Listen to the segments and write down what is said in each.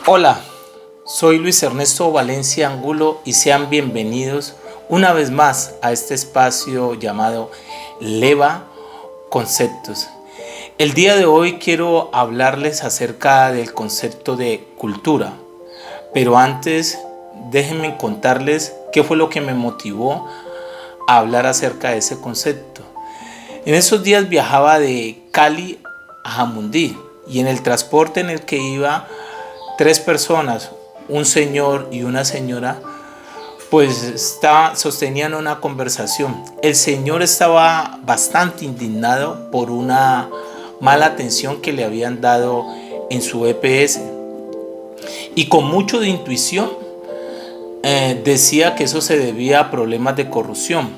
Hola, soy Luis Ernesto Valencia Angulo y sean bienvenidos una vez más a este espacio llamado Leva Conceptos. El día de hoy quiero hablarles acerca del concepto de cultura, pero antes déjenme contarles qué fue lo que me motivó a hablar acerca de ese concepto. En esos días viajaba de Cali a Jamundí y en el transporte en el que iba, tres personas, un señor y una señora, pues sostenían una conversación. El señor estaba bastante indignado por una mala atención que le habían dado en su EPS y con mucho de intuición decía que eso se debía a problemas de corrupción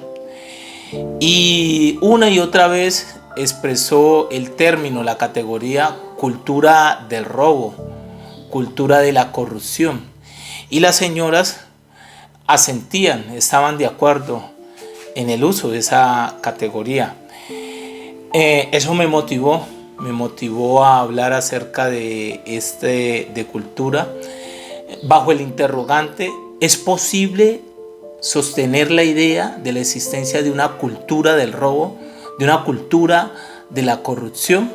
y una y otra vez expresó el término, la categoría cultura del robo, cultura de la corrupción, y las señoras asentían, estaban de acuerdo en el uso de esa categoría. Eso me motivó a hablar acerca de cultura bajo el interrogante: ¿es posible sostener la idea de la existencia de una cultura del robo, de una cultura de la corrupción?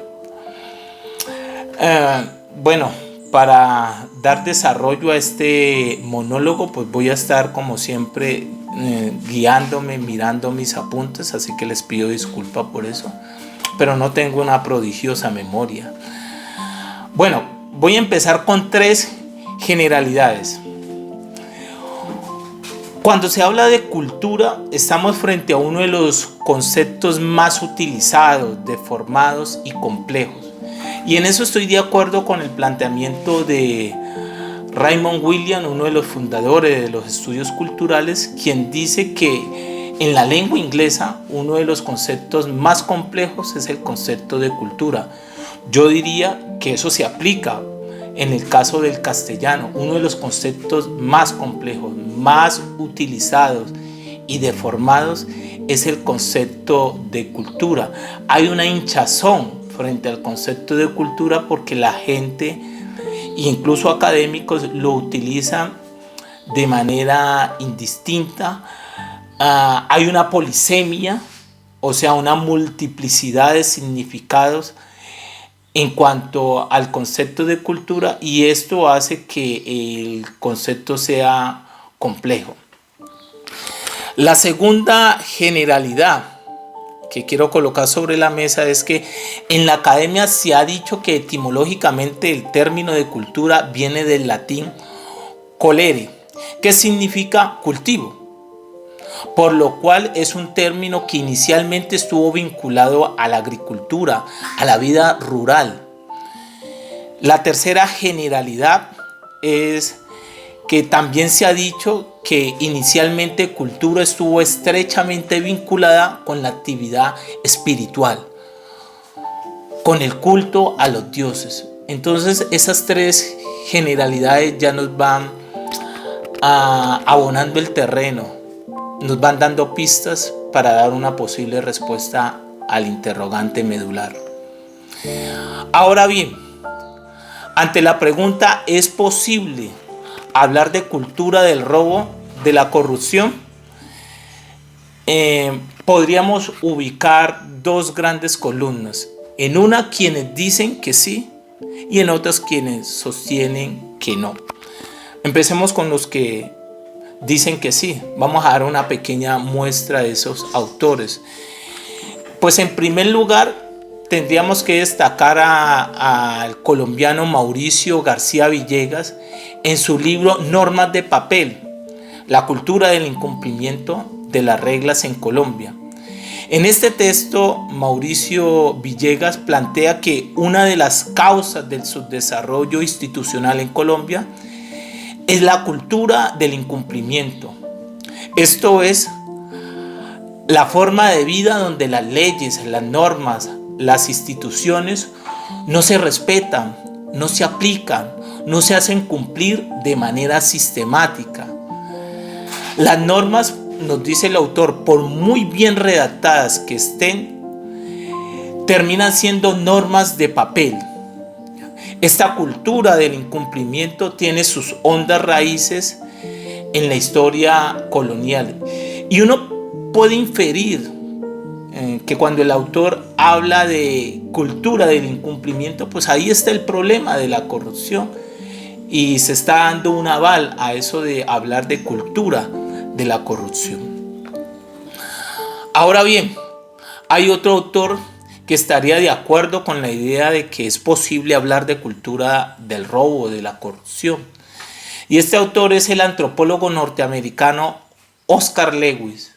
Bueno, para dar desarrollo a este monólogo, pues voy a estar como siempre guiándome, mirando mis apuntes, así que les pido disculpas por eso, pero no tengo una prodigiosa memoria. Bueno, voy a empezar con tres generalidades. Cuando se habla de cultura, estamos frente a uno de los conceptos más utilizados, deformados y complejos. Y en eso estoy de acuerdo con el planteamiento de Raymond Williams, uno de los fundadores de los estudios culturales, quien dice que en la lengua inglesa uno de los conceptos más complejos es el concepto de cultura. Yo diría que eso se aplica en el caso del castellano. Uno de los conceptos más complejos, más utilizados y deformados es el concepto de cultura. Hay una hinchazón frente al concepto de cultura porque la gente, incluso académicos, lo utilizan de manera indistinta. Hay una polisemia, o sea, una multiplicidad de significados en cuanto al concepto de cultura, y esto hace que el concepto sea complejo. La segunda generalidad que quiero colocar sobre la mesa es que en la academia se ha dicho que etimológicamente el término de cultura viene del latín colere, que significa cultivo, por lo cual es un término que inicialmente estuvo vinculado a la agricultura, a la vida rural. La tercera generalidad es que también se ha dicho que inicialmente cultura estuvo estrechamente vinculada con la actividad espiritual, con el culto a los dioses. Entonces esas tres generalidades ya nos van abonando el terreno, nos van dando pistas para dar una posible respuesta al interrogante medular. Ahora bien, ante la pregunta ¿es posible hablar de cultura del robo, de la corrupción? Podríamos ubicar dos grandes columnas. En una, quienes dicen que sí, y en otras, quienes sostienen que no. Empecemos con los que dicen que sí. Vamos a dar una pequeña muestra de esos autores. Pues en primer lugar, tendríamos que destacar al colombiano Mauricio García Villegas en su libro Normas de papel, la cultura del incumplimiento de las reglas en Colombia. En este texto, Mauricio Villegas plantea que una de las causas del subdesarrollo institucional en Colombia es la cultura del incumplimiento. Esto es, la forma de vida donde las leyes, las normas, las instituciones no se respetan, no se aplican, no se hacen cumplir de manera sistemática. Las normas, nos dice el autor, por muy bien redactadas que estén, terminan siendo normas de papel. Esta cultura del incumplimiento tiene sus hondas raíces en la historia colonial. Y uno puede inferir que cuando el autor habla de cultura del incumplimiento, pues ahí está el problema de la corrupción. Y se está dando un aval a eso de hablar de cultura de la corrupción. Ahora bien, hay otro autor que estaría de acuerdo con la idea de que es posible hablar de cultura del robo, de la corrupción. Y este autor es el antropólogo norteamericano Oscar Lewis,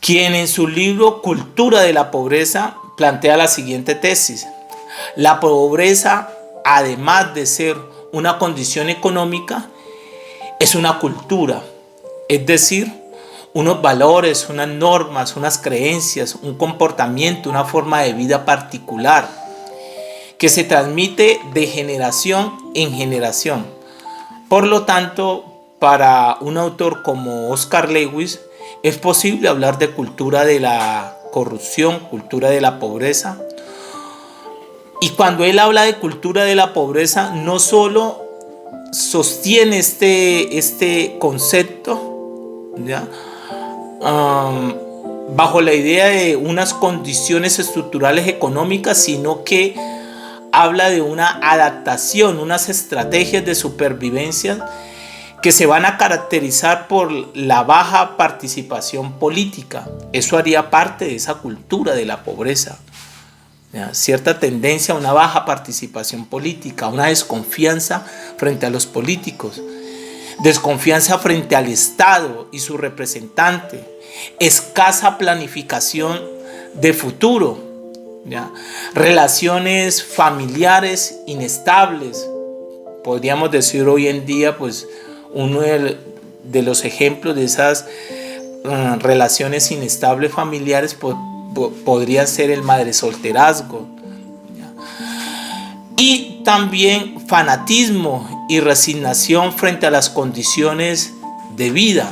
quien en su libro Cultura de la Pobreza plantea la siguiente tesis: la pobreza, además de ser una condición económica, es una cultura, es decir, unos valores, unas normas, unas creencias, un comportamiento, una forma de vida particular que se transmite de generación en generación. Por lo tanto, para un autor como Oscar Lewis, es posible hablar de cultura de la corrupción, cultura de la pobreza. Y cuando él habla de cultura de la pobreza, no solo sostiene este concepto, ¿ya? Bajo la idea de unas condiciones estructurales económicas, sino que habla de una adaptación, unas estrategias de supervivencia que se van a caracterizar por la baja participación política. Eso haría parte de esa cultura de la pobreza. ¿Ya? Cierta tendencia a una baja participación política, una desconfianza frente a los políticos, desconfianza frente al Estado y su representante, escasa planificación de futuro, ¿ya? Relaciones familiares inestables. Podríamos decir hoy en día, pues, uno de los ejemplos de esas relaciones inestables familiares podría ser el madresolterazgo, ¿ya? Y también fanatismo y resignación frente a las condiciones de vida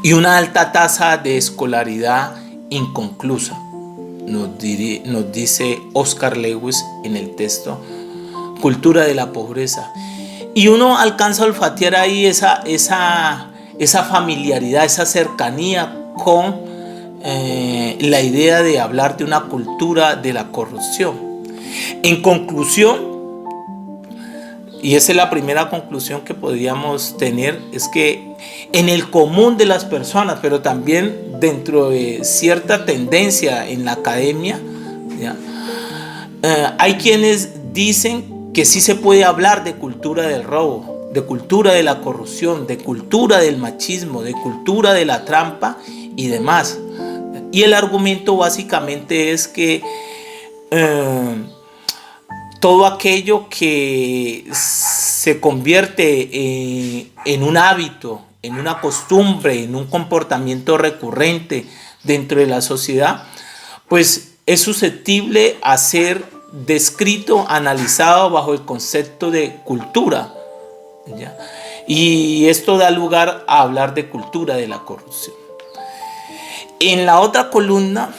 y una alta tasa de escolaridad inconclusa, nos dice Oscar Lewis en el texto Cultura de la Pobreza. Y uno alcanza a olfatear ahí esa familiaridad, esa cercanía con la idea de hablar de una cultura de la corrupción. En conclusión, y esa es la primera conclusión que podríamos tener, es que en el común de las personas, pero también dentro de cierta tendencia en la academia, ¿ya? Hay quienes dicen que sí se puede hablar de cultura del robo, de cultura de la corrupción, de cultura del machismo, de cultura de la trampa y demás. Y el argumento básicamente es que todo aquello que se convierte en un hábito, en una costumbre, en un comportamiento recurrente dentro de la sociedad, pues es susceptible a ser descrito, analizado bajo el concepto de cultura, ¿ya? Y esto da lugar a hablar de cultura de la corrupción. En la otra columna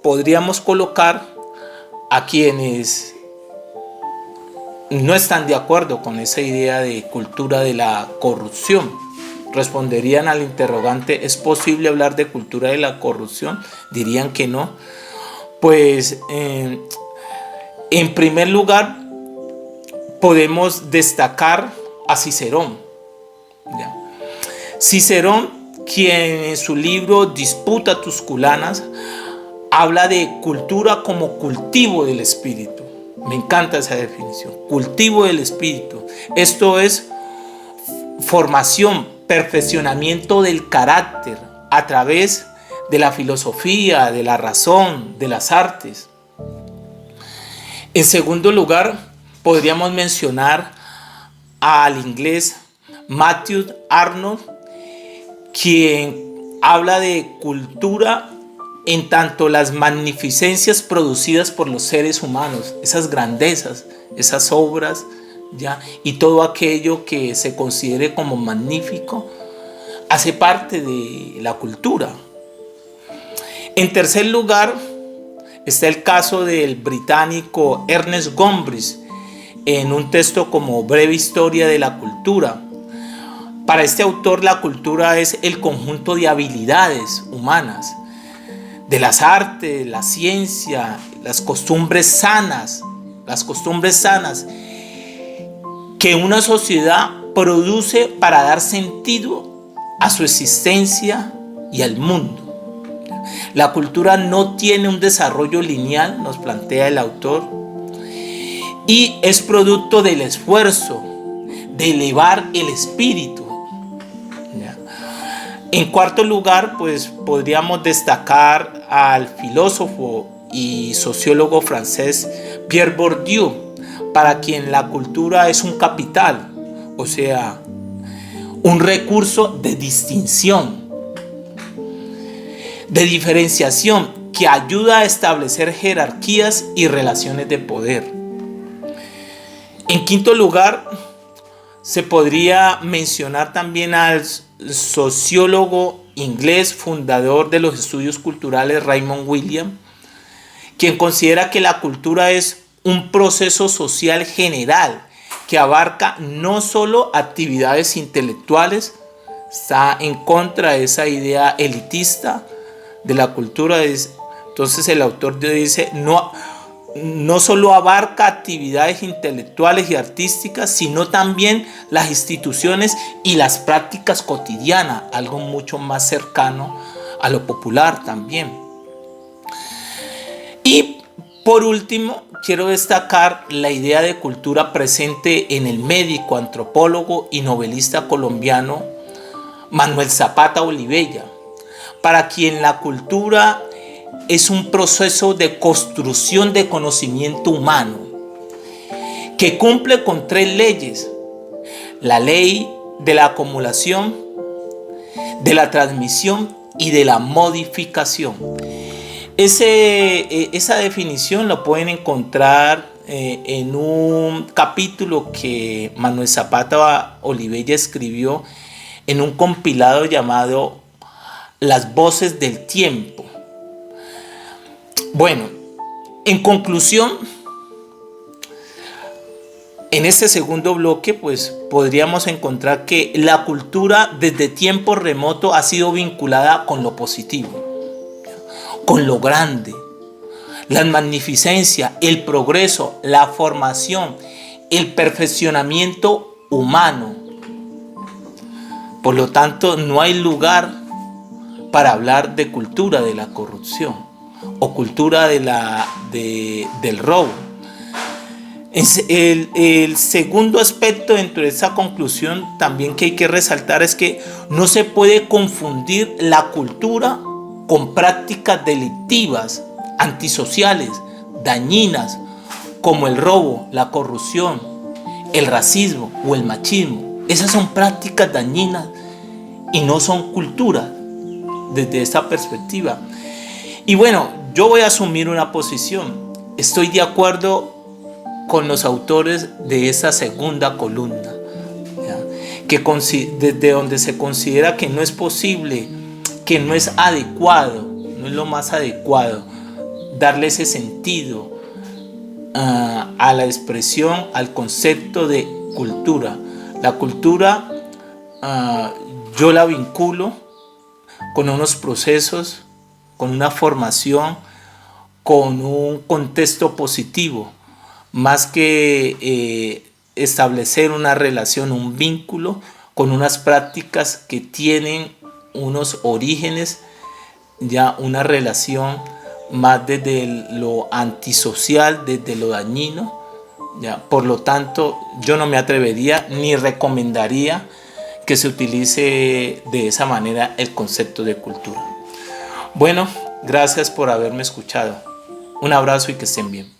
podríamos colocar a quienes no están de acuerdo con esa idea de cultura de la corrupción. Responderían al interrogante: ¿es posible hablar de cultura de la corrupción? Dirían que no. Pues en primer lugar podemos destacar a Cicerón, ¿ya? Cicerón, quien en su libro Disputa Tusculanas habla de cultura como cultivo del espíritu. Me encanta esa definición, cultivo del espíritu. Esto es formación, perfeccionamiento del carácter a través de la filosofía, de la razón, de las artes. En segundo lugar, podríamos mencionar al inglés Matthew Arnold, quien habla de cultura en tanto las magnificencias producidas por los seres humanos, esas grandezas, esas obras, ¿ya? Y todo aquello que se considere como magnífico hace parte de la cultura. En tercer lugar, Está el caso del británico Ernest Gombrich en un texto como Breve Historia de la Cultura. Para este autor, la cultura es el conjunto de habilidades humanas, de las artes, la ciencia, las costumbres sanas que una sociedad produce para dar sentido a su existencia y al mundo. La cultura no tiene un desarrollo lineal, nos plantea el autor, y es producto del esfuerzo de elevar el espíritu. En cuarto lugar, pues podríamos destacar al filósofo y sociólogo francés Pierre Bourdieu, para quien la cultura es un capital, o sea, un recurso de distinción, de diferenciación, que ayuda a establecer jerarquías y relaciones de poder. En quinto lugar, se podría mencionar también al sociólogo inglés, fundador de los estudios culturales, Raymond Williams, quien considera que la cultura es un proceso social general que abarca no solo actividades intelectuales, está en contra de esa idea elitista de la cultura. Entonces el autor dice, no solo abarca actividades intelectuales y artísticas, sino también las instituciones y las prácticas cotidianas, algo mucho más cercano a lo popular también. Y por último, quiero destacar la idea de cultura presente en el médico, antropólogo y novelista colombiano Manuel Zapata Olivella, para quien la cultura es un proceso de construcción de conocimiento humano que cumple con 3 leyes: la ley de la acumulación, de la transmisión y de la modificación. Esa definición lo pueden encontrar en un capítulo que Manuel Zapata Olivella escribió en un compilado llamado Las Voces del Tiempo. Bueno, en conclusión, en este segundo bloque, pues podríamos encontrar que la cultura desde tiempo remoto ha sido vinculada con lo positivo, con lo grande, la magnificencia, el progreso, la formación, el perfeccionamiento humano. Por lo tanto, no hay lugar para hablar de cultura de la corrupción o cultura del robo. El segundo aspecto dentro de esa conclusión también que hay que resaltar es que no se puede confundir la cultura con prácticas delictivas, antisociales, dañinas, como el robo, la corrupción, el racismo o el machismo. Esas son prácticas dañinas y no son cultura desde esta perspectiva. Y bueno, yo voy a asumir una posición. Estoy de acuerdo con los autores de esa segunda columna, ¿ya? Que desde donde se considera que no es posible, que no es adecuado, no es lo más adecuado darle ese sentido a la expresión, al concepto de cultura. La cultura yo la vinculo con unos procesos, con una formación, con un contexto positivo, más que establecer una relación, un vínculo con unas prácticas que tienen unos orígenes, ya una relación más desde lo antisocial, desde lo dañino, ya. Por lo tanto, yo no me atrevería ni recomendaría que se utilice de esa manera el concepto de cultura. Bueno, gracias por haberme escuchado. Un abrazo y que estén bien.